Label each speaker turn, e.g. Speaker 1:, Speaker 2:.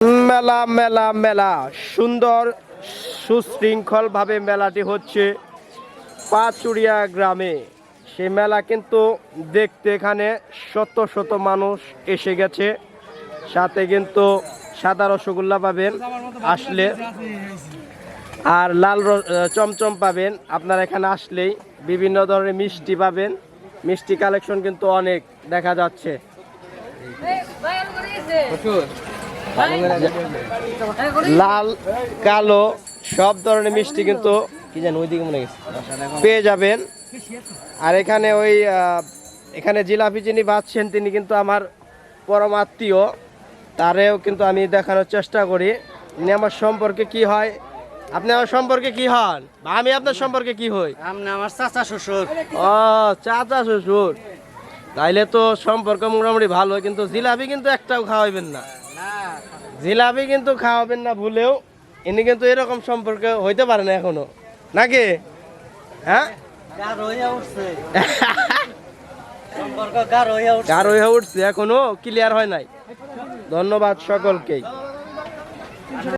Speaker 1: মেলা মেলা মেলা সুন্দর সুশৃঙ্খল ভাবে মেলাটি হচ্ছে পাচুরিয়া গ্রামে। সেই মেলা কিন্তু দেখতে এখানে শত শত মানুষ এসে গেছে। সাথে কিন্তু সাদা রসগোল্লা পাবেন আসলে, আর লাল চমচম পাবেন আপনারা এখানে আসলেই। বিভিন্ন ধরনের মিষ্টি পাবেন, মিষ্টি কালেকশন কিন্তু অনেক দেখা যাচ্ছে। লাল কালো সব ধরনের মিষ্টি কিন্তু কি জানি ওইদিকে মনে গেছে পেয়ে যাবেন। আর এখানে এখানে জিলাপি যিনি বাঁচছেন তিনি কিন্তু আমার পরম আত্মীয়, তারেও কিন্তু আমি দেখানোর চেষ্টা করি ইনি আমার সম্পর্কে কি হয়। আপনি আমার সম্পর্কে কি হন বা আমি আপনার সম্পর্কে কি হই?
Speaker 2: আপনি আমার চাচা শ্বশুর।
Speaker 1: ও চাচা শ্বশুর, তাইলে তো সম্পর্ক মোটামুটি ভালো। কিন্তু জিলাপি কিন্তু একটাও খাওয়াইবেন না, জিলাপি কিন্তু খাওয়াবেন না ভুলেও। ইনি কিন্তু এরকম সম্পর্ক হইতে পারে না এখনো, নাকি? হ্যাঁ, গাঢ় হয়ে উঠছে, এখনো ক্লিয়ার হয় নাই। ধন্যবাদ সকলকেই।